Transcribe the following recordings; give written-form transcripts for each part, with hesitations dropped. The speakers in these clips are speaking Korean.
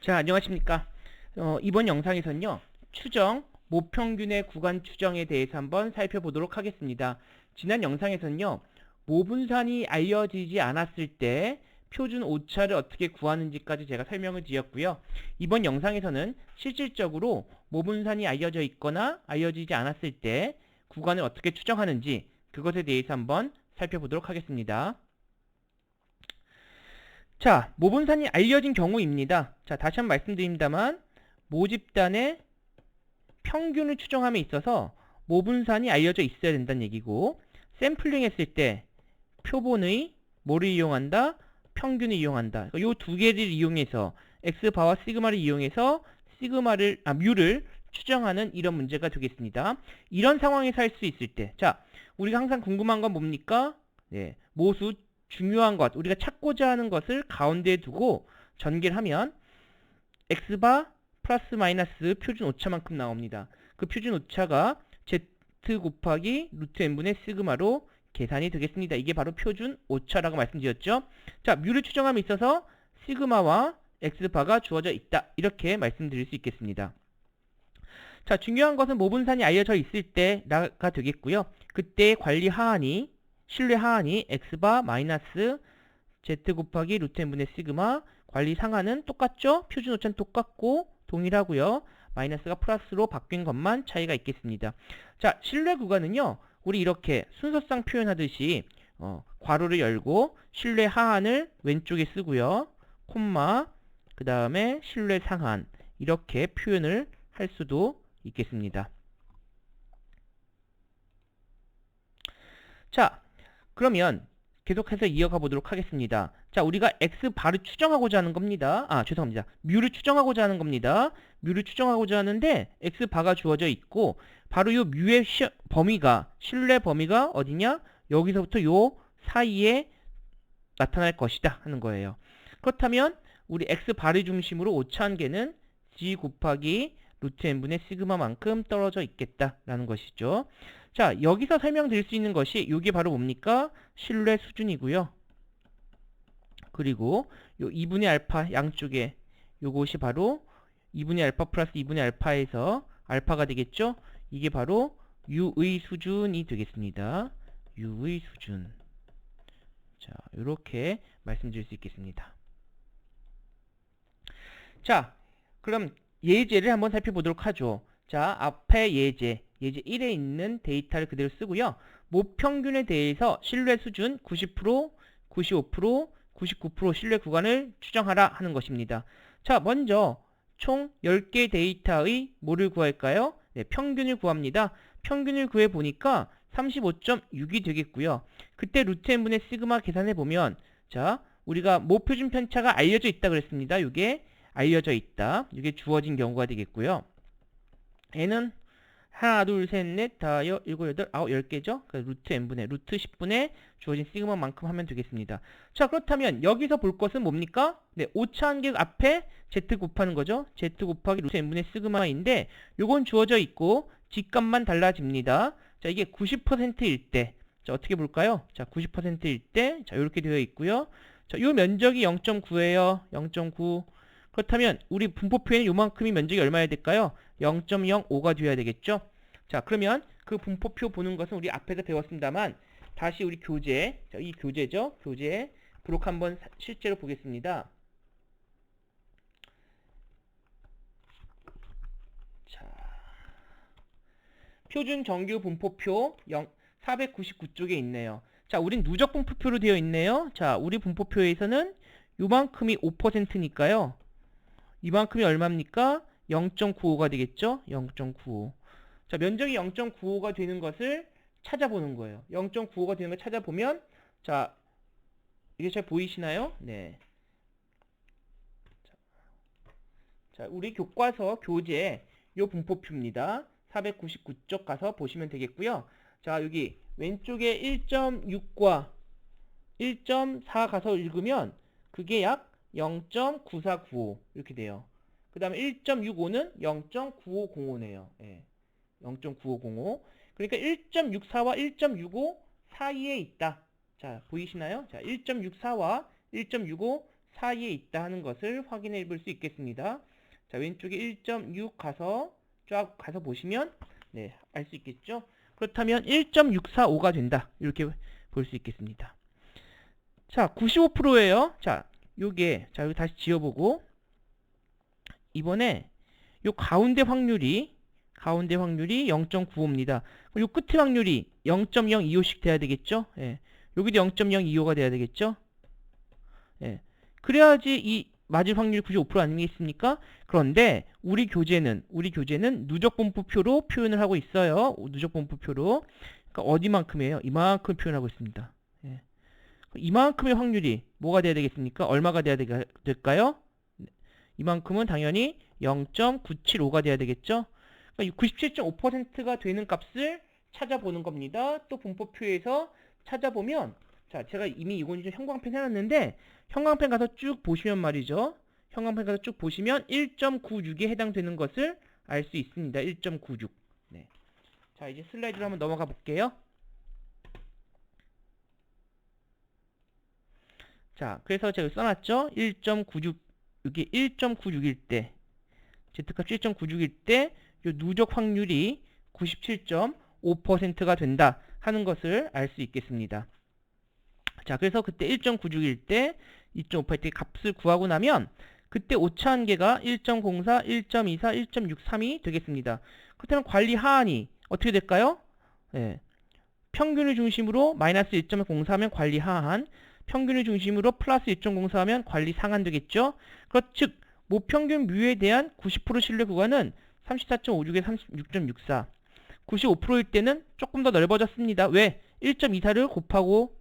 자, 안녕하십니까. 이번 영상에서는요, 추정, 모평균의 구간 추정에 대해서 한번 살펴보도록 하겠습니다. 지난 영상에서는요, 모분산이 알려지지 않았을 때 표준 오차를 어떻게 구하는지까지 제가 설명을 드렸고요. 이번 영상에서는 실질적으로 모분산이 알려져 있거나 알려지지 않았을 때 구간을 어떻게 추정하는지 그것에 대해서 한번 살펴보도록 하겠습니다. 자, 모분산이 알려진 경우입니다. 자, 다시 한번 말씀드립니다만 모집단의 평균을 추정함에 있어서 모분산이 알려져 있어야 된다는 얘기고, 샘플링 했을 때 표본의 뭐를 이용한다? 평균을 이용한다. 이 두 개를 이용해서 x바와 시그마를 이용해서 뮤를 추정하는 이런 문제가 되겠습니다. 이런 상황에서 할 수 있을 때, 자, 우리가 항상 궁금한 건 뭡니까? 네, 모수 중요한 것, 우리가 찾고자 하는 것을 가운데에 두고 전개를 하면 x바 플러스 마이너스 표준 오차만큼 나옵니다. 그 표준 오차가 z 곱하기 루트 n분의 시그마로 계산이 되겠습니다. 이게 바로 표준 오차라고 말씀드렸죠. 자, 뮤를 추정함에 있어서 시그마와 x바가 주어져 있다. 이렇게 말씀드릴 수 있겠습니다. 자, 중요한 것은 모분산이 알려져 있을 때가 되겠고요. 그때 관리 하한이, 신뢰 하한이 x바 마이너스 z 곱하기 루트 n분의 시그마, 관리 상한은 똑같죠? 표준 오차는 똑같고 동일하고요. 마이너스가 플러스로 바뀐 것만 차이가 있겠습니다. 자, 신뢰 구간은요, 우리 이렇게 순서상 표현하듯이 괄호를 열고 신뢰 하한을 왼쪽에 쓰고요. 콤마, 그 다음에 신뢰 상한, 이렇게 표현을 할 수도 있겠습니다. 자, 그러면 계속해서 이어가 보도록 하겠습니다. 자, 우리가 x바를 추정하고자 하는 겁니다. 죄송합니다. 뮤를 추정하고자 하는 겁니다. 뮤를 추정하고자 하는데 x바가 주어져 있고, 바로 이 뮤의 범위가, 신뢰 범위가 어디냐? 여기서부터 요 사이에 나타날 것이다 하는 거예요. 그렇다면 우리 x바를 중심으로 오차한계는 g 곱하기 루트 n분의 시그마만큼 떨어져 있겠다라는 것이죠. 자, 여기서 설명드릴 수 있는 것이 이게 바로 뭡니까? 신뢰 수준이고요. 그리고 요 2분의 알파 양쪽에 요것이 바로 2분의 알파 플러스 2분의 알파에서 알파가 되겠죠? 이게 바로 U의 수준이 되겠습니다. U의 수준. 자, 이렇게 말씀드릴 수 있겠습니다. 자, 그럼 예제를 한번 살펴보도록 하죠. 자, 앞에 예제 1에 있는 데이터를 그대로 쓰고요. 모평균에 대해서 신뢰 수준 90%, 95%, 99% 신뢰 구간을 추정하라 하는 것입니다. 자, 먼저 총 10개 데이터의 뭐를 구할까요? 네, 평균을 구합니다. 평균을 구해 보니까 35.6이 되겠고요. 그때 루트 n분의 시그마 계산해 보면, 자, 우리가 모표준 편차가 알려져 있다 그랬습니다. 이게 알려져 있다. 이게 주어진 경우가 되겠고요. n은 하나, 둘, 셋, 넷, 다, 일곱, 여덟, 아홉, 10개죠? 그러니까 루트 n분의, 루트 10분의 주어진 시그마만큼 하면 되겠습니다. 자, 그렇다면 여기서 볼 것은 뭡니까? 네, 오차한계 앞에 z 곱하는 거죠. z 곱하기 루트 n분의 시그마인데 요건 주어져 있고 직값만 달라집니다. 자, 이게 90%일 때, 자, 어떻게 볼까요? 자, 90%일 때, 자, 이렇게 되어 있고요. 자, 요 면적이 0.9예요. 0.9. 그렇다면 우리 분포표에는 요만큼이 면적이 얼마야 될까요? 0.05가 되어야 되겠죠? 자, 그러면 그 분포표 보는 것은 우리 앞에서 배웠습니다만 다시 우리 교재, 자, 이 교재죠? 교재 부록 한번 실제로 보겠습니다. 자, 표준 정규 분포표 499쪽에 있네요. 자, 우린 누적 분포표로 되어 있네요. 자, 우리 분포표에서는 요만큼이 5%니까요. 이만큼이 얼마입니까? 0.95가 되겠죠? 0.95. 자, 면적이 0.95가 되는 것을 찾아보는 거예요. 0.95가 되는 걸 찾아보면, 자, 이게 잘 보이시나요? 네. 자, 우리 교과서 교재 요 분포표입니다. 499쪽 가서 보시면 되겠고요. 자, 여기 왼쪽에 1.6과 1.4 가서 읽으면 그게 약 0.9495 이렇게 돼요. 그 다음에 1.65는 0.9505네요. 예, 0.9505. 그러니까 1.64와 1.65 사이에 있다. 자, 보이시나요? 자, 1.64와 1.65 사이에 있다 하는 것을 확인해 볼 수 있겠습니다. 자, 왼쪽에 1.6 가서 쫙 가서 보시면 네, 알 수 있겠죠? 그렇다면 1.645가 된다. 이렇게 볼 수 있겠습니다. 자, 95%예요. 자, 요게 자, 여기 다시 지워보고 이번에 요 가운데 확률이 0.95입니다. 요 끝에 확률이 0.025씩 돼야 되겠죠? 예. 여기도 0.025가 돼야 되겠죠? 예. 그래야지 이 맞을 확률이 95% 아니겠습니까? 그런데 우리 교재는 누적분포표로 표현을 하고 있어요. 누적분포표로. 그러니까 어디만큼이에요? 이만큼 표현하고 있습니다. 예. 이만큼의 확률이 뭐가 돼야 되겠습니까? 얼마가 돼야 될까요? 이만큼은 당연히 0.975가 돼야 되겠죠? 그러니까 97.5%가 되는 값을 찾아보는 겁니다. 또 분포표에서 찾아보면 자, 제가 이미 이건 좀 형광펜 해놨는데 형광펜 가서 쭉 보시면 말이죠. 형광펜 가서 쭉 보시면 1.96에 해당되는 것을 알 수 있습니다. 1.96. 네. 자, 이제 슬라이드로 한번 넘어가 볼게요. 자, 그래서 제가 써놨죠. 1.96, 이게 1.96일 때, Z값 1.96일 때, 요 누적 확률이 97.5%가 된다 하는 것을 알 수 있겠습니다. 자, 그래서 그때 1.96일 때, 2.58때 값을 구하고 나면, 그때 오차 한계가 1.04, 1.24, 1.632 되겠습니다. 그렇다면 관리 하한이 어떻게 될까요? 네. 평균을 중심으로 마이너스 1.04하면 관리 하한, 평균을 중심으로 플러스 1.04하면 관리 상한 되겠죠? 즉 모평균 뮤에 대한 90% 신뢰 구간은 34.56에 36.64. 95%일 때는 조금 더 넓어졌습니다. 왜? 1.24를 곱하고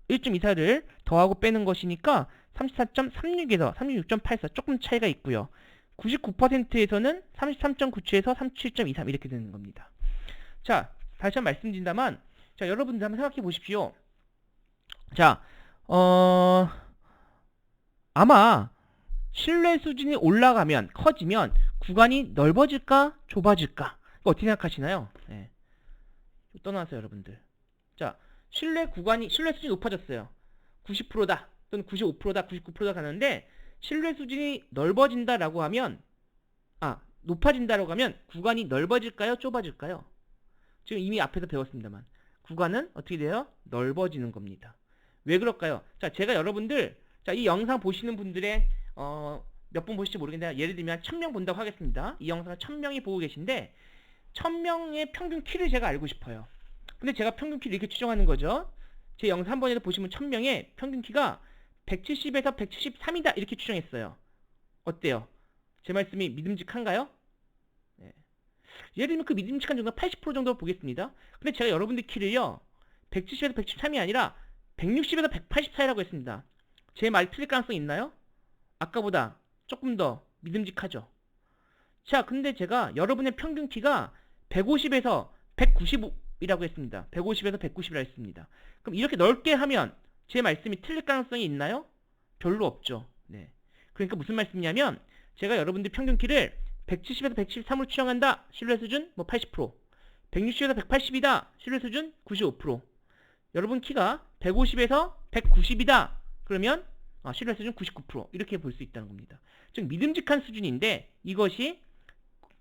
1.24를 더하고 빼는 것이니까 34.36에서 36.84 조금 차이가 있고요. 99%에서는 33.97에서 37.23 이렇게 되는 겁니다. 자, 다시 한번 말씀드린다면 자, 여러분들 한번 생각해 보십시오. 자, 아마 신뢰 수준이 올라가면 커지면 구간이 넓어질까 좁아질까 어떻게 생각하시나요? 네. 떠나서 여러분들. 자, 신뢰 수준이 높아졌어요. 90%다 또는 95%다 99%다 가는데 신뢰 수준이 넓어진다라고 하면 높아진다라고 하면 구간이 넓어질까요 좁아질까요? 지금 이미 앞에서 배웠습니다만 구간은 어떻게 돼요? 넓어지는 겁니다. 왜 그럴까요? 자, 제가 여러분들 자, 이 영상 보시는 분들의 몇 분 보실지 모르겠는데 예를 들면 1000명 본다고 하겠습니다. 이 영상을 1000명이 보고 계신데 1000명의 평균 키를 제가 알고 싶어요. 근데 제가 평균 키를 이렇게 추정하는 거죠. 제 영상 한 번에도 보시면 1000명의 평균 키가 170에서 173이다 이렇게 추정했어요. 어때요? 제 말씀이 믿음직한가요? 네. 예를 들면 그 믿음직한 정도가 80% 정도 보겠습니다. 근데 제가 여러분들 키를요 170에서 173이 아니라 160에서 180 사이라고 했습니다. 제 말이 틀릴 가능성이 있나요? 아까보다 조금 더 믿음직하죠. 자, 근데 제가 여러분의 평균 키가 150에서 195이라고 했습니다. 150에서 190이라고 했습니다. 그럼 이렇게 넓게 하면 제 말씀이 틀릴 가능성이 있나요? 별로 없죠. 네. 그러니까 무슨 말씀이냐면 제가 여러분들 평균 키를 170에서 173으로 추정한다. 신뢰 수준 뭐 80%. 160에서 180이다. 신뢰 수준 95%. 여러분 키가 150에서 190이다. 그러면 신뢰 수준 99% 이렇게 볼 수 있다는 겁니다. 즉 믿음직한 수준인데 이것이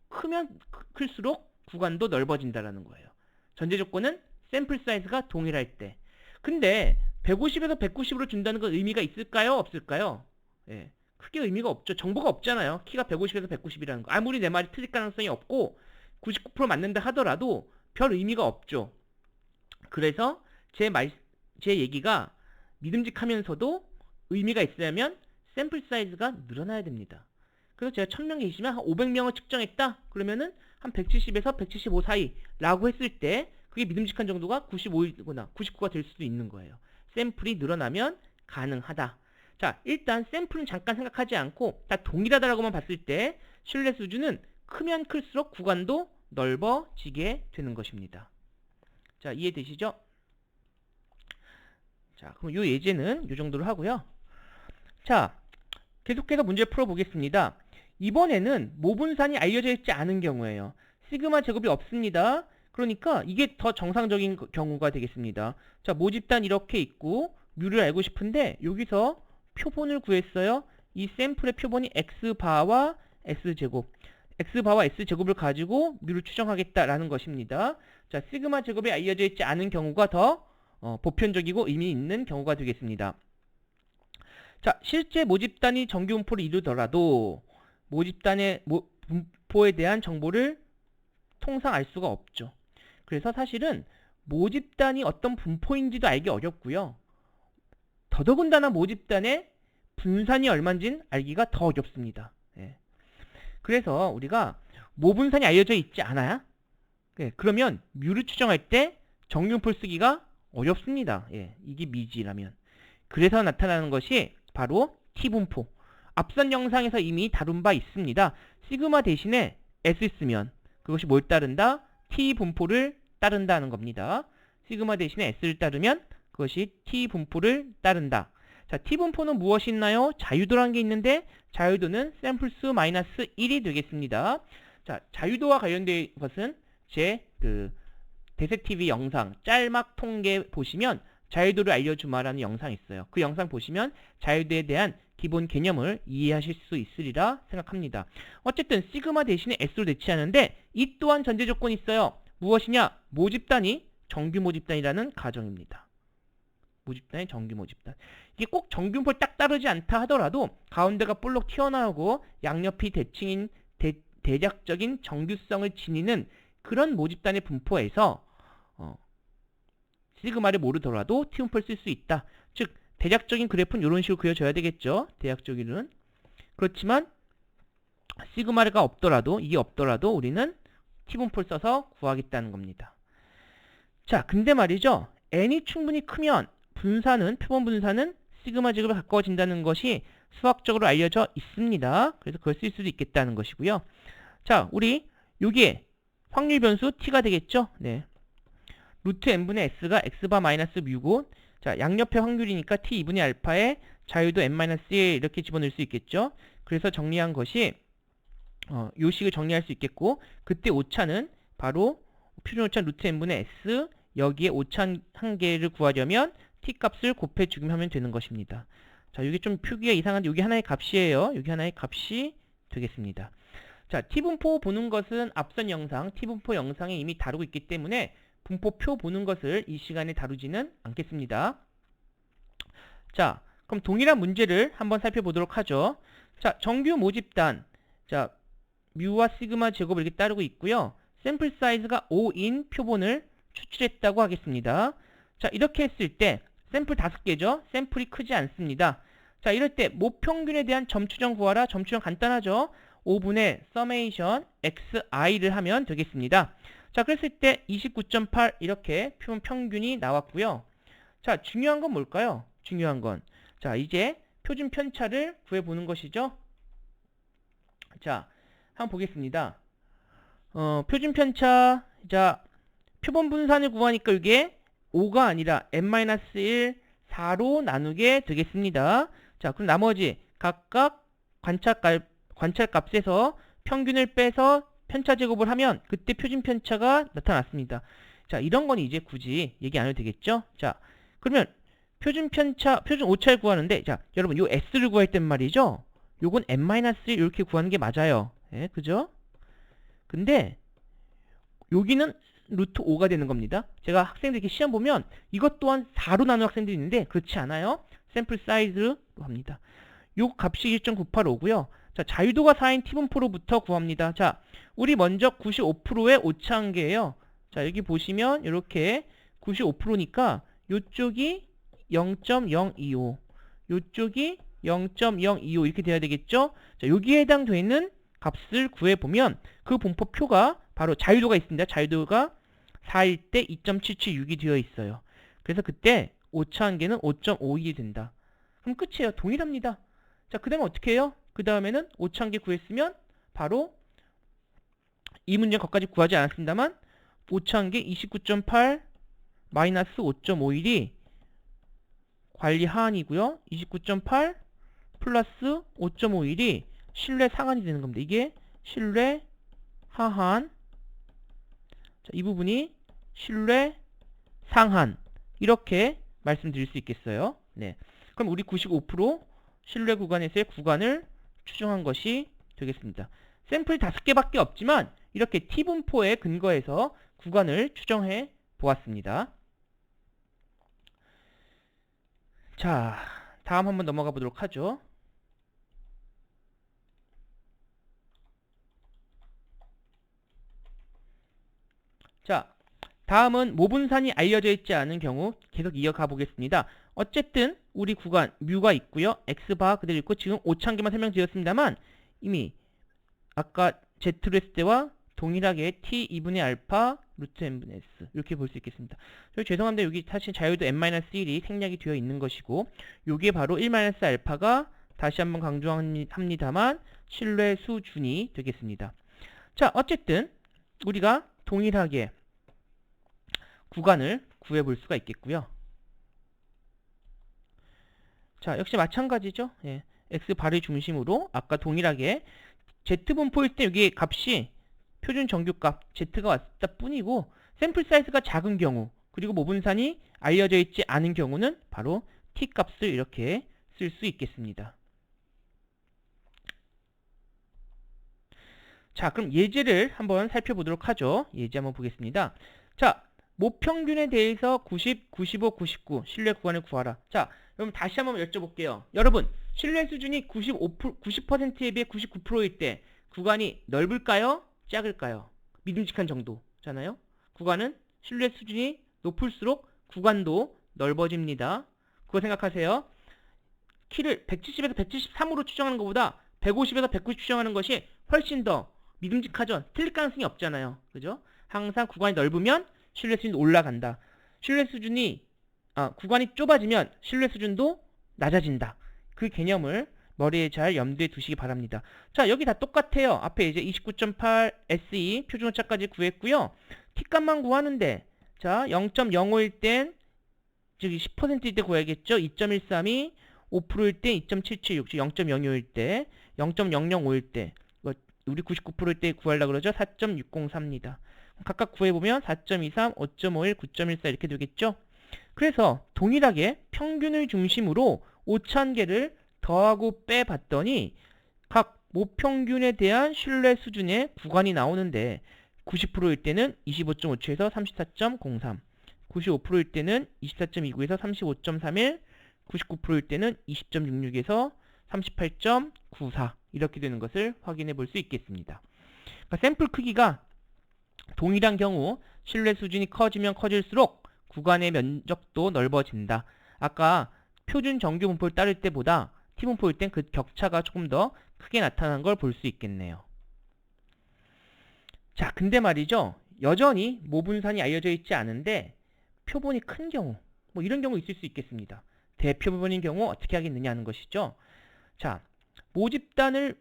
크면 클수록 구간도 넓어진다라는 거예요. 전제 조건은 샘플 사이즈가 동일할 때. 근데 150에서 190으로 준다는 건 의미가 있을까요? 없을까요? 예, 크게 의미가 없죠. 정보가 없잖아요. 키가 150에서 190이라는 거. 아무리 내 말이 틀릴 가능성이 없고 99% 맞는다 하더라도 별 의미가 없죠. 그래서 제 얘기가 믿음직하면서도 의미가 있으려면 샘플 사이즈가 늘어나야 됩니다. 그래서 제가 1000명 계시면 한 500명을 측정했다? 그러면은 한 170에서 175 사이라고 했을 때 그게 믿음직한 정도가 95이거나 99가 될 수도 있는 거예요. 샘플이 늘어나면 가능하다. 자, 일단 샘플은 잠깐 생각하지 않고 다 동일하다라고만 봤을 때 신뢰 수준은 크면 클수록 구간도 넓어지게 되는 것입니다. 자, 이해되시죠? 자, 그럼 이 예제는 이 정도로 하고요. 자, 계속해서 문제 풀어보겠습니다. 이번에는 모분산이 알려져 있지 않은 경우에요. 시그마 제곱이 없습니다. 그러니까 이게 더 정상적인 경우가 되겠습니다. 자, 모집단 이렇게 있고 뮤를 알고 싶은데 여기서 표본을 구했어요. 이 샘플의 표본이 x바와 s제곱, x바와 s제곱을 가지고 뮤를 추정하겠다라는 것입니다. 자, 시그마 제곱이 알려져 있지 않은 경우가 더 보편적이고 의미 있는 경우가 되겠습니다. 자, 실제 모집단이 정규 분포를 이루더라도 모집단의 분포에 대한 정보를 통상 알 수가 없죠. 그래서 사실은 모집단이 어떤 분포인지도 알기 어렵고요. 더더군다나 모집단의 분산이 얼마인지는 알기가 더 어렵습니다. 예. 그래서 우리가 모분산이 알려져 있지 않아요? 예. 그러면 뮤를 추정할 때 정규분포를 쓰기가 어렵습니다. 예. 이게 미지라면. 그래서 나타나는 것이 바로 T분포. 앞선 영상에서 이미 다룬 바 있습니다. 시그마 대신에 S 쓰면 그것이 뭘 따른다? T분포를 따른다는 겁니다. 시그마 대신에 S를 따르면 그것이 T분포를 따른다. 자, T분포는 무엇이 있나요? 자유도라는 게 있는데 자유도는 샘플수 마이너스 1이 되겠습니다. 자, 자유도와 관련된 것은 제 대세TV 영상 짤막 통계 보시면 자유도를 알려주마라는 영상이 있어요. 그 영상 보시면 자유도에 대한 기본 개념을 이해하실 수 있으리라 생각합니다. 어쨌든 시그마 대신에 S로 대체하는데 이 또한 전제 조건이 있어요. 무엇이냐? 모집단이 정규 모집단이라는 가정입니다. 모집단이 정규 모집단. 이게 꼭 정규분포를 딱 따르지 않다 하더라도 가운데가 볼록 튀어나오고 양옆이 대칭인 대략적인 정규성을 지니는 그런 모집단의 분포에서 시그마를 모르더라도 T분포를 쓸 수 있다. 즉 대략적인 그래프는 이런 식으로 그려져야 되겠죠. 대략적으로는. 그렇지만 시그마가 없더라도 이게 없더라도 우리는 T분포를 써서 구하겠다는 겁니다. 자, 근데 말이죠. n이 충분히 크면 분산은 표본 분산은 시그마 제곱에 가까워진다는 것이 수학적으로 알려져 있습니다. 그래서 그걸 쓸 수도 있겠다는 것이고요. 자, 우리 여기에 확률 변수 t가 되겠죠. 네. 루트 n분의 s가 x바 마이너스 뮤고, 자, 양옆의 확률이니까 t 2분의 알파에 자유도 n-1 이렇게 집어넣을 수 있겠죠. 그래서 정리한 것이 요 식을 정리할 수 있겠고, 그때 오차는 바로 표준 오차 루트 n분의 s, 여기에 오차 한 개를 구하려면 t 값을 곱해 주기만 하면 되는 것입니다. 자, 이게 좀 표기가 이상한데 여기 하나의 값이에요. 여기 하나의 값이 되겠습니다. 자, t분포 보는 것은 앞선 영상, t분포 영상에 이미 다루고 있기 때문에 분포표 보는 것을 이 시간에 다루지는 않겠습니다. 자, 그럼 동일한 문제를 한번 살펴보도록 하죠. 자, 정규 모집단, 자, 뮤와 시그마 제곱을 이렇게 따르고 있고요. 샘플 사이즈가 5인 표본을 추출했다고 하겠습니다. 자, 이렇게 했을 때 샘플 5개죠. 샘플이 크지 않습니다. 자, 이럴 때 모평균에 대한 점추정 구하라. 점추정 간단하죠. 5분의 서메이션 xi를 하면 되겠습니다. 자, 그랬을 때 29.8 이렇게 표본 평균이 나왔고요. 자, 중요한 건 뭘까요? 중요한 건, 자, 이제 표준 편차를 구해보는 것이죠. 자, 한번 보겠습니다. 표준 편차, 자, 표본 분산을 구하니까 이게 5가 아니라 n-1, 4로 나누게 되겠습니다. 자, 그럼 나머지 각각 관찰값에서 평균을 빼서 편차 제곱을 하면 그때 표준 편차가 나타났습니다. 자, 이런 건 이제 굳이 얘기 안 해도 되겠죠? 자, 그러면 표준 편차, 표준 오차를 구하는데, 자, 여러분, 요 S를 구할 땐 말이죠? 요건 n-1 이렇게 구하는 게 맞아요. 예, 그죠? 근데, 여기는 루트 5가 되는 겁니다. 제가 학생들 이렇게 시험 보면 이것 또한 4로 나누는 학생들이 있는데, 그렇지 않아요. 샘플 사이즈로 합니다. 요 값이 1.985고요. 자, 자유도가 4인 t분포로부터 구합니다. 자, 우리 먼저 95%의 오차한계예요. 자, 여기 보시면 이렇게 95%니까 요쪽이 0.025, 요쪽이 0.025 이렇게 돼야 되겠죠? 자, 여기에 해당되는 값을 구해보면 그 분포표가 바로 자유도가 있습니다. 자유도가 4일 때 2.776이 되어 있어요. 그래서 그때 오차한계는 5.52이 된다. 그럼 끝이에요. 동일합니다. 자, 그 다음에 어떻게 해요? 그 다음에는 오차한계 구했으면 바로 이 문제는 거기까지 구하지 않았습니다만 오차한계 29.8 마이너스 5.51이 관리 하한이고요. 29.8 플러스 5.51이 신뢰 상한이 되는 겁니다. 이게 신뢰 하한, 자, 이 부분이 신뢰 상한, 이렇게 말씀드릴 수 있겠어요. 네. 그럼 우리 95% 신뢰 구간에서의 구간을 추정한 것이 되겠습니다. 샘플이 5개밖에 없지만 이렇게 T분포에 근거해서 구간을 추정해 보았습니다. 자, 다음 한번 넘어가 보도록 하죠. 자, 다음은 모분산이 알려져 있지 않은 경우 계속 이어가 보겠습니다. 어쨌든 우리 구간 뮤가 있고요. X바 그대로 있고 지금 5,000개만 설명드렸습니다만 이미 아까 Z로 했을 때와 동일하게 T 2분의 알파 루트 n분의 S 이렇게 볼 수 있겠습니다. 죄송합니다. 여기 사실 자유도 n-1이 생략이 되어 있는 것이고 요게 바로 1-알파가 다시 한번 강조합니다만 신뢰 수준이 되겠습니다. 자, 어쨌든 우리가 동일하게 구간을 구해볼 수가 있겠고요. 자, 역시 마찬가지죠. 예, X바를 중심으로 아까 동일하게 Z분포일 때 여기 값이 표준 정규값 Z가 왔다 뿐이고 샘플 사이즈가 작은 경우 그리고 모분산이 알려져 있지 않은 경우는 바로 T값을 이렇게 쓸 수 있겠습니다. 자, 그럼 예제를 한번 살펴보도록 하죠. 예제 한번 보겠습니다. 자, 모평균에 대해서 90, 95, 99 신뢰 구간을 구하라. 자, 그럼 다시 한번 여쭤볼게요. 여러분, 신뢰 수준이 90%에 비해 99%일 때 구간이 넓을까요? 작을까요? 믿음직한 정도잖아요. 구간은 신뢰 수준이 높을수록 구간도 넓어집니다. 그거 생각하세요. 키를 170에서 173으로 추정하는 것보다 150에서 190 추정하는 것이 훨씬 더 믿음직하죠. 틀릴 가능성이 없잖아요. 그죠? 항상 구간이 넓으면 신뢰 수준이 올라간다. 신뢰 수준이 구간이 좁아지면 신뢰 수준도 낮아진다. 그 개념을 머리에 잘 염두에 두시기 바랍니다. 자, 여기 다 똑같아요. 앞에 이제 29.8 SE 표준오차까지 구했고요. T값만 구하는데 자, 0.05일 땐 즉 10%일 때 구해야겠죠. 2.132 5%일 때 2.776 0.05일 때 0.005일 때 우리 99%일 때 구하려고 그러죠. 4.603입니다. 각각 구해보면 4.23, 5.51, 9.14 이렇게 되겠죠. 그래서 동일하게 평균을 중심으로 5,000개를 더하고 빼봤더니 각 모평균에 대한 신뢰 수준의 구간이 나오는데 90%일 때는 25.57에서 34.03 95%일 때는 24.29에서 35.31 99%일 때는 20.66에서 38.94 이렇게 되는 것을 확인해 볼 수 있겠습니다. 그러니까 샘플 크기가 동일한 경우 신뢰 수준이 커지면 커질수록 구간의 면적도 넓어진다. 아까 표준 정규 분포를 따를 때보다 T분포일 땐 그 격차가 조금 더 크게 나타난 걸 볼 수 있겠네요. 자, 근데 말이죠. 여전히 모분산이 알려져 있지 않은데 표본이 큰 경우 뭐 이런 경우 있을 수 있겠습니다. 대표부분인 경우 어떻게 하겠느냐 하는 것이죠. 자, 모분산을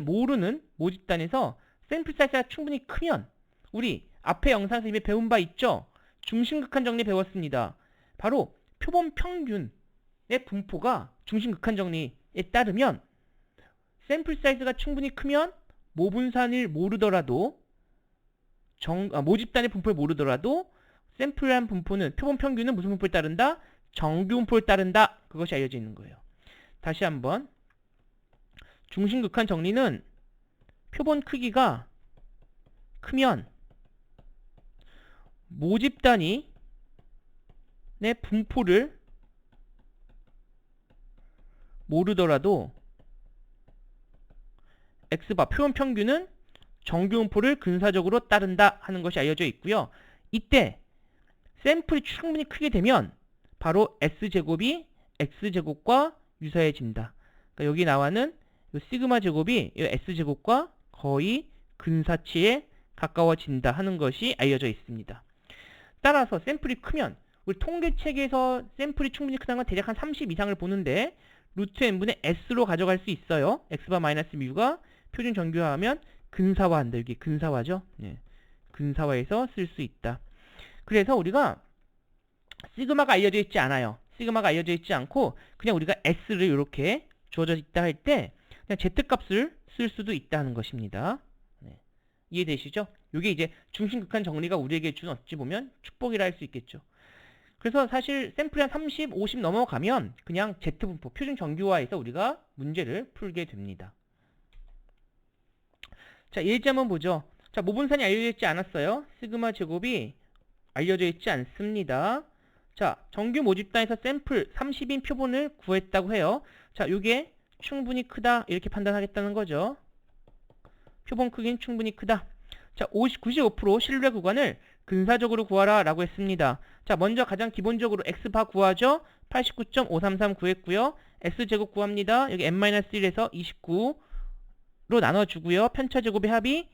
모르는 모집단에서 샘플 사이즈가 충분히 크면 우리 앞에 영상에서 이미 배운 바 있죠? 중심극한 정리 배웠습니다. 바로 표본 평균의 분포가 중심극한 정리에 따르면 샘플 사이즈가 충분히 크면 모분산을 모르더라도 모집단의 분포를 모르더라도 샘플한 분포는 표본 평균은 무슨 분포에 따른다? 정규 분포에 따른다. 그것이 알려져 있는 거예요. 다시 한번 중심극한 정리는 표본 크기가 크면 모집단이 내 분포를 모르더라도 X바 표본 평균은 정규 분포를 근사적으로 따른다 하는 것이 알려져 있고요. 이때 샘플이 충분히 크게 되면 바로 S제곱이 X제곱과 유사해진다. 그러니까 여기 나와는 이 시그마 제곱이 이 S제곱과 거의 근사치에 가까워진다 하는 것이 알려져 있습니다. 따라서 샘플이 크면 우리 통계책에서 샘플이 충분히 크다는 건 대략 한 30 이상을 보는데 루트 n분의 s로 가져갈 수 있어요. x바 마이너스 뮤가 표준 정규화하면 근사화한다. 여기 근사화죠. 예. 근사화해서 쓸 수 있다. 그래서 우리가 시그마가 알려져 있지 않아요. 시그마가 알려져 있지 않고 그냥 우리가 s를 이렇게 주어져 있다 할 때 그냥 z값을 쓸 수도 있다는 것입니다. 네. 이해되시죠? 이게 이제 중심극한 정리가 우리에게 준 어찌 보면 축복이라 할 수 있겠죠. 그래서 사실 샘플이 한 30, 50 넘어가면 그냥 Z분포, 표준 정규화해서 우리가 문제를 풀게 됩니다. 자, 예제 한번 보죠. 자, 모분산이 알려져 있지 않았어요. 시그마 제곱이 알려져 있지 않습니다. 자, 정규 모집단에서 샘플 30인 표본을 구했다고 해요. 자, 요게 충분히 크다 이렇게 판단하겠다는 거죠. 표본 크기는 충분히 크다. 자, 95% 신뢰 구간을 근사적으로 구하라 라고 했습니다. 자, 먼저 가장 기본적으로 x바 구하죠. 89.533 구했고요. x제곱 구합니다. 여기 n-1에서 29로 나눠주고요. 편차제곱의 합이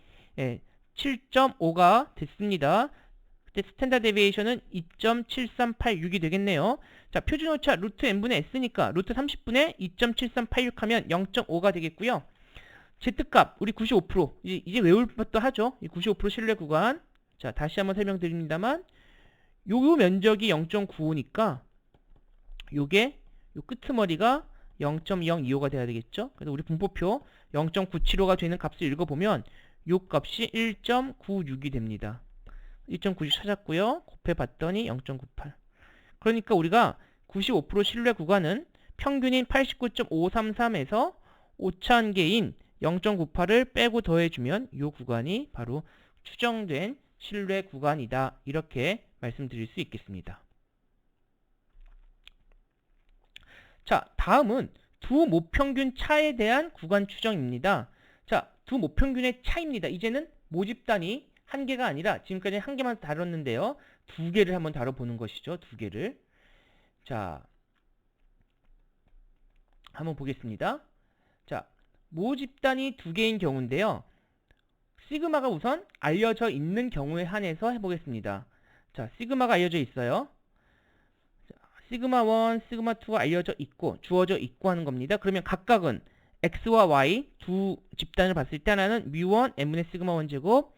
7.5가 됐습니다. 그때 스탠다드 데비에이션은 2.7386이 되겠네요. 자, 표준 오차 루트 n분의 s니까 루트 30분의 2.7386 하면 0.5가 되겠고요. Z값 우리 95% 이제 외울 것도 하죠. 이 95% 신뢰 구간. 자, 다시 한번 설명드립니다만 요 면적이 0.95니까 요게 요 끄트머리가 0.025가 돼야 되겠죠. 그래서 우리 분포표 0.975가 되는 값을 읽어보면 요 값이 1.96이 됩니다. 1.96 찾았고요. 곱해봤더니 0.98. 그러니까 우리가 95% 신뢰 구간은 평균인 89.533에서 오차한계인 0.98을 빼고 더해주면 이 구간이 바로 추정된 신뢰 구간이다. 이렇게 말씀드릴 수 있겠습니다. 자, 다음은 두 모평균 차에 대한 구간 추정입니다. 자, 두 모평균의 차입니다. 이제는 모집단이 한 개가 아니라 지금까지 한 개만 다뤘는데요. 두 개를 한번 다뤄보는 것이죠. 두 개를. 자, 한번 보겠습니다. 자, 모집단이 두 개인 경우인데요. 시그마가 우선 알려져 있는 경우에 한해서 해보겠습니다. 자, 시그마가 알려져 있어요. 자, 시그마 1, 시그마 2가 알려져 있고 주어져 있고 하는 겁니다. 그러면 각각은 x와 y 두 집단을 봤을 때 하나는 뮤1 n분의 시그마 1 제곱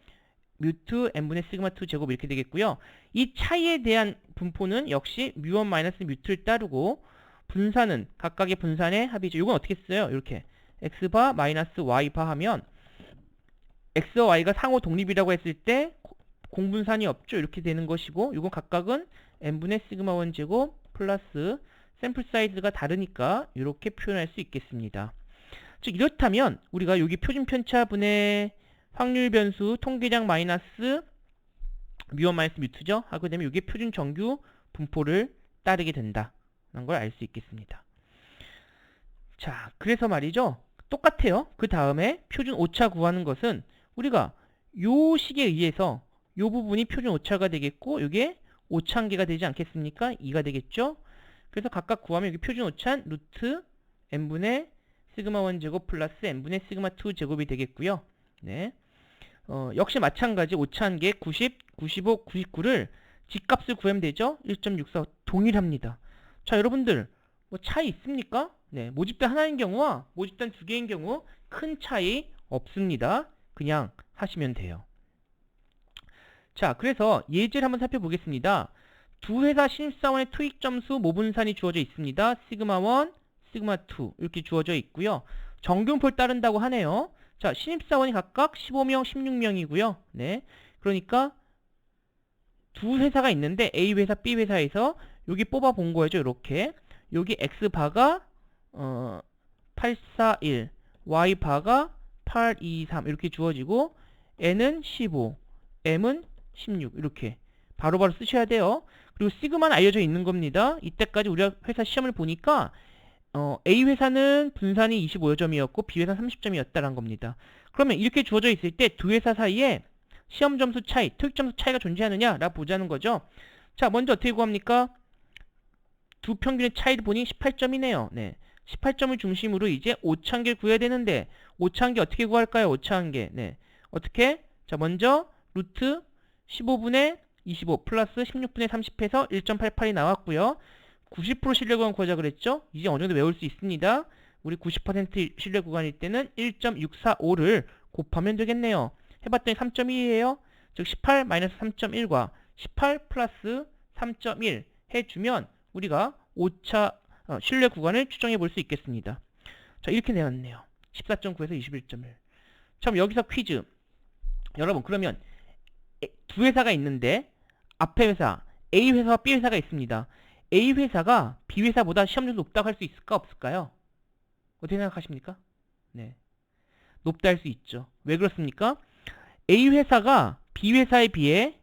뮤2 n분의 시그마 2 제곱 이렇게 되겠고요. 이 차이에 대한 분포는 역시 뮤1 마이너스 뮤2를 따르고 분산은 각각의 분산의 합이죠. 이건 어떻게 써요? 이렇게 x바 마이너스 y바 하면 x와 y가 상호 독립이라고 했을 때 공분산이 없죠. 이렇게 되는 것이고 이건 각각은 n분의 시그마 1 제곱 플러스 샘플 사이즈가 다르니까 이렇게 표현할 수 있겠습니다. 즉 이렇다면 우리가 여기 표준 편차분의 확률 변수 통계량 마이너스 뮤1 마이너스 뮤2죠. 하게 되면 이게 표준 정규 분포를 따르게 된다는 걸 알 수 있겠습니다. 자, 그래서 말이죠. 똑같아요. 그 다음에 표준 오차 구하는 것은 우리가 요 식에 의해서 요 부분이 표준 오차가 되겠고 이게 오차한계가 되지 않겠습니까? 2가 되겠죠. 그래서 각각 구하면 여기 표준 오차는 루트 n분의 시그마 1 제곱 플러스 n분의 시그마 2 제곱이 되겠고요. 네. 역시 마찬가지 오차한계 90, 95, 99를 집값을 구하면 되죠. 1.64 동일합니다. 자, 여러분들 뭐 차이 있습니까? 네, 모집단 하나인 경우와 모집단 두 개인 경우 큰 차이 없습니다. 그냥 하시면 돼요. 자, 그래서 예제를 한번 살펴보겠습니다. 두 회사 신입사원의 토익 점수 모분산이 주어져 있습니다. 시그마 1, 시그마 2 이렇게 주어져 있고요. 정균표를 따른다고 하네요. 자, 신입사원이 각각 15명, 16명이고요. 네, 그러니까 두 회사가 있는데 A 회사, B 회사에서 여기 뽑아 본 거죠. 이렇게 여기 X바가 841, Y바가 823 이렇게 주어지고 N은 15, M은 16 이렇게 바로바로 쓰셔야 돼요. 그리고 시그마는 알려져 있는 겁니다. 이때까지 우리가 회사 시험을 보니까 A 회사는 분산이 25점이었고 B 회사는 30점이었다는 겁니다. 그러면 이렇게 주어져 있을 때 두 회사 사이에 시험 점수 차이, 토익 점수 차이가 존재하느냐라고 보자는 거죠. 자, 먼저 어떻게 구합니까? 두 평균의 차이를 보니 18점이네요. 네, 18점을 중심으로 이제 오차한계를 구해야 되는데 오차한계 어떻게 구할까요? 오차한계. 네, 어떻게? 자, 먼저 루트 15분의 25 플러스 16분의 30해서 1.88이 나왔고요. 90% 신뢰 구간 구하자 그랬죠? 이제 어느 정도 외울 수 있습니다. 우리 90% 신뢰 구간일 때는 1.645를 곱하면 되겠네요. 해봤더니 3.1이에요. 즉 18 마이너스 3.1과 18 플러스 3.1 해주면 우리가 오차 신뢰 구간을 추정해 볼 수 있겠습니다. 자, 이렇게 내왔네요. 14.9에서 21.1. 참 여기서 퀴즈. 여러분, 그러면 두 회사가 있는데 앞에 회사 A 회사와 B 회사가 있습니다. A 회사가 B 회사보다 시험 점수 높다고 할 수 있을까 없을까요? 어떻게 생각하십니까? 네, 높다 할 수 있죠. 왜 그렇습니까? A 회사가 B 회사에 비해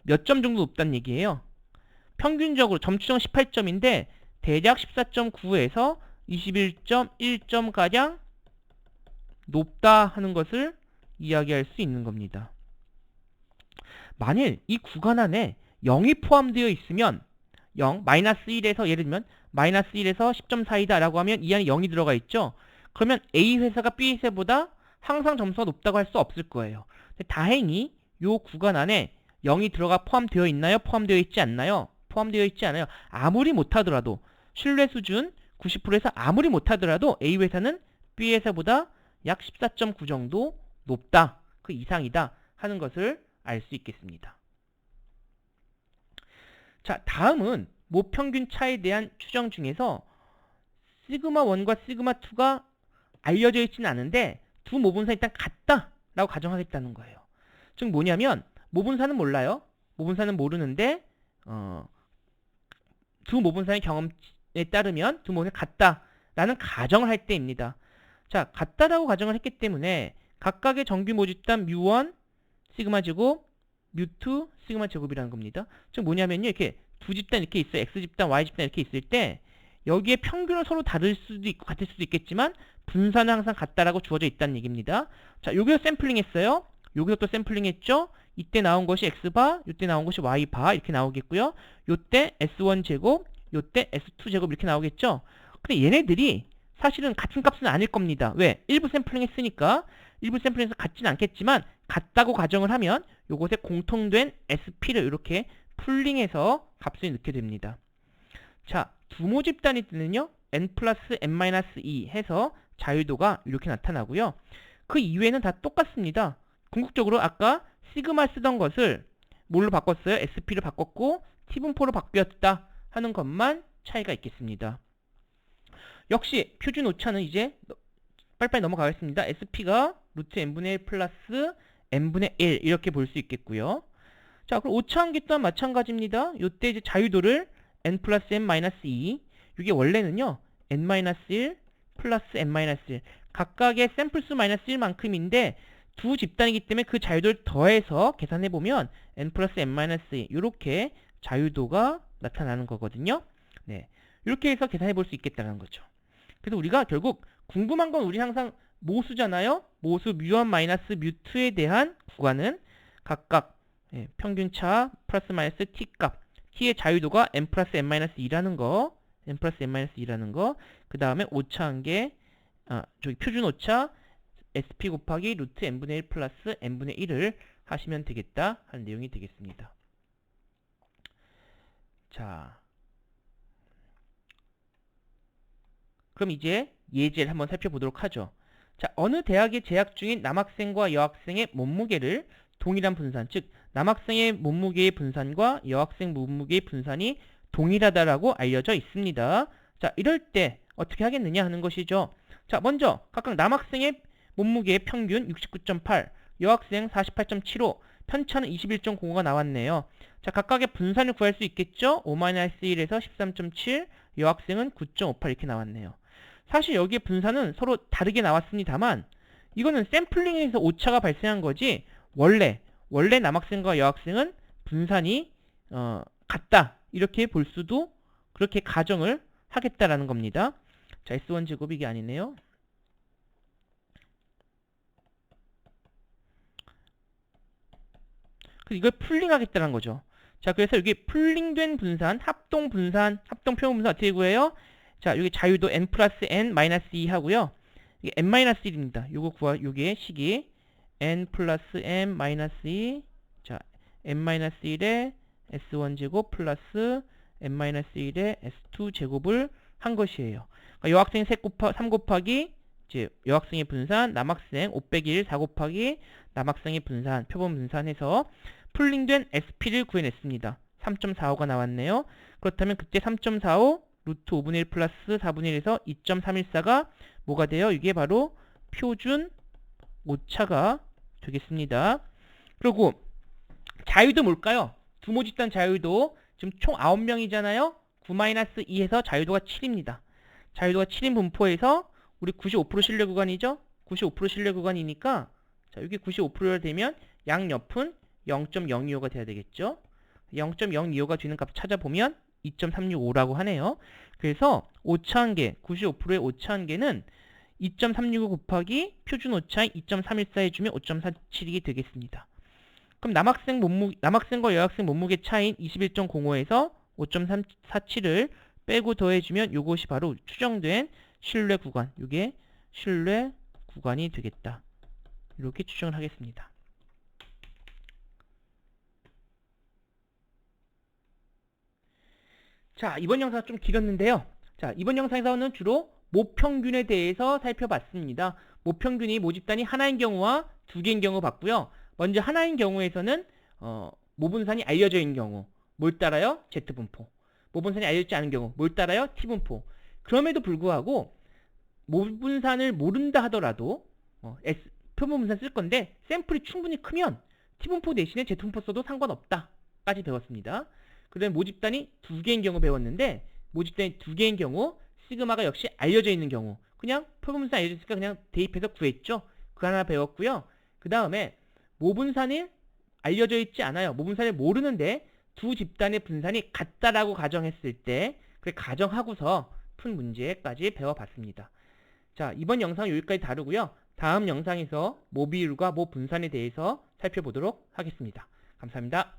몇 점 정도 높다는 얘기예요. 평균적으로 점수정 18점인데 대략 14.9에서 21.1점가량 높다 하는 것을 이야기할 수 있는 겁니다. 만일 이 구간 안에 0이 포함되어 있으면 0, 마이너스 1에서 예를 들면 마이너스 1에서 10.4이다 라고 하면 이 안에 0이 들어가 있죠. 그러면 A 회사가 B 회사보다 항상 점수가 높다고 할 수 없을 거예요. 근데 다행히 이 구간 안에 0이 들어가 포함되어 있나요? 포함되어 있지 않나요? 포함되어 있지 않아요. 아무리 못하더라도 신뢰 수준 90%에서 아무리 못하더라도 A 회사는 B 회사보다 약 14.9 정도 높다, 그 이상이다 하는 것을 알 수 있겠습니다. 자, 다음은 모평균 차에 대한 추정 중에서 시그마 1과 시그마 2가 알려져 있지는 않은데 두 모분선이 일단 같다라고 가정하겠다는 거예요. 즉 뭐냐면 모분선은 몰라요. 모분선은 모르는데 두 모분선의 경험에 따르면 두 모분선이 같다라는 가정을 할 때입니다. 자, 같다라고 가정을 했기 때문에 각각의 정규 모집단 μ1 시그마 제곱, μ2 시그마 제곱이라는 겁니다. 즉 뭐냐면요, 이렇게 두 집단 이렇게 있어요. X집단, Y집단 이렇게 있을 때 여기에 평균은 서로 다를 수도 있고 같을 수도 있겠지만 분산은 항상 같다라고 주어져 있다는 얘기입니다. 자, 여기서 샘플링 했어요. 여기서 또 샘플링 했죠. 이때 나온 것이 X바, 이때 나온 것이 Y바 이렇게 나오겠고요. 요때 S1 제곱, 요때 S2 제곱 이렇게 나오겠죠. 근데 얘네들이 사실은 같은 값은 아닐 겁니다. 왜? 일부 샘플링 했으니까 일부 샘플링에서 같지는 않겠지만 같다고 가정을 하면 요것에 공통된 SP를 이렇게 풀링해서 값을 넣게 됩니다. 자, 두 모집단이 뜨는요 n 플러스 n-2 해서 자유도가 이렇게 나타나고요. 그 이외에는 다 똑같습니다. 궁극적으로 아까 시그마 쓰던 것을 뭘로 바꿨어요? SP를 바꿨고 T분포로 바뀌었다 하는 것만 차이가 있겠습니다. 역시 표준 오차는 이제 빨리빨리 넘어가겠습니다. SP가 루트 n분의 1 플러스 n분의 1 이렇게 볼 수 있겠고요. 자, 그럼 오차함기 또한 마찬가지입니다. 이때 이제 자유도를 n 플러스 n 마이너스 2, 이게 원래는요 n 마이너스 1 플러스 n 마이너스 1 각각의 샘플수 마이너스 1만큼인데 두 집단이기 때문에 그 자유도를 더해서 계산해보면 n 플러스 n 마이너스 2 이렇게 자유도가 나타나는 거거든요. 네, 이렇게 해서 계산해볼 수 있겠다는 거죠. 그래서 우리가 결국 궁금한 건 우리 항상 모수잖아요. 모수 μ1 마이너스 μ2에 대한 구간은 각각 평균차 플러스 마이너스 t값, t의 자유도가 n 플러스 n 마이너스 2라는 거, n 플러스 n 마이너스 2라는 거, 그 다음에 오차한 게 저기 표준 오차 sp 곱하기 루트 n분의 1 플러스 n분의 1을 하시면 되겠다 하는 내용이 되겠습니다. 자, 그럼 이제 예제를 한번 살펴보도록 하죠. 자, 어느 대학에 재학 중인 남학생과 여학생의 몸무게를 동일한 분산, 즉 남학생의 몸무게의 분산과 여학생 몸무게의 분산이 동일하다라고 알려져 있습니다. 자, 이럴 때 어떻게 하겠느냐 하는 것이죠. 자, 먼저 각각 남학생의 몸무게의 평균 69.8, 여학생 48.75, 편차는 21.05가 나왔네요. 자, 각각의 분산을 구할 수 있겠죠? 5-1에서 13.7, 여학생은 9.58 이렇게 나왔네요. 사실 여기에 분산은 서로 다르게 나왔습니다만 이거는 샘플링에서 오차가 발생한 거지 원래 남학생과 여학생은 분산이 같다 이렇게 볼 수도 그렇게 가정을 하겠다라는 겁니다. 자, S1 제곱이 이게 아니네요. 그래서 이걸 풀링하겠다는 거죠. 자, 그래서 여기 풀링된 분산, 합동 분산, 합동 표본 분산 어떻게 구해요? 자, 여기 자유도 n 플러스 n 마이너스 2 하고요. 이게 n 마이너스 1입니다. 요게 식이 n 플러스 n 마이너스 2. 자, n 마이너스 1에 s1 제곱 플러스 n 마이너스 1에 s2 제곱을 한 것이에요. 그러니까 여학생 3 곱하기 이제 여학생의 분산, 남학생 5 빼기 1, 4 곱하기 남학생의 분산, 표본 분산해서 풀링된 SP를 구해냈습니다. 3.45가 나왔네요. 그렇다면 그때 3.45 루트 5분의 1 플러스 4분의 1에서 2.314가 뭐가 돼요? 이게 바로 표준 오차가 되겠습니다. 그리고 자유도 뭘까요? 두 모집단 자유도 지금 총 9명이잖아요. 9-2해서 자유도가 7입니다. 자유도가 7인 분포에서 우리 95% 신뢰 구간이죠? 95% 신뢰 구간이니까 자, 여기 95%가 되면 양옆은 0.025가 돼야 되겠죠? 0.025가 되는 값 찾아보면 2.365라고 하네요. 그래서 오차한계, 95%의 오차한계는 2.365 곱하기 표준 오차인 2.314 해주면 5.47이 되겠습니다. 그럼 남학생과 여학생 몸무게 차이인 21.05에서 5.47을 빼고 더해주면 이것이 바로 추정된 신뢰 구간, 이게 신뢰 구간이 되겠다. 이렇게 추정을 하겠습니다. 자, 이번 영상 좀 길었는데요. 자, 이번 영상에서는 주로 모평균에 대해서 살펴봤습니다. 모평균이 모집단이 하나인 경우와 두 개인 경우 봤고요. 먼저 하나인 경우에서는 모분산이 알려져 있는 경우 뭘 따라요? Z분포. 모분산이 알려지지 않은 경우 뭘 따라요? T분포. 그럼에도 불구하고 모분산을 모른다 하더라도 표분분산 쓸 건데 샘플이 충분히 크면 T분포 대신에 Z분포 써도 상관없다 까지 배웠습니다. 그 다음에 모집단이 두 개인 경우 배웠는데 모집단이 두 개인 경우 시그마가 역시 알려져 있는 경우 그냥 표분분산 알려져 있으니까 그냥 대입해서 구했죠. 그 하나 배웠고요. 그 다음에 모분산이 알려져 있지 않아요. 모분산을 모르는데 두 집단의 분산이 같다라고 가정했을 때 그래 가정하고서 푼 문제까지 배워봤습니다. 자, 이번 영상 여기까지 다루고요. 다음 영상에서 모비율과 모분산에 대해서 살펴보도록 하겠습니다. 감사합니다.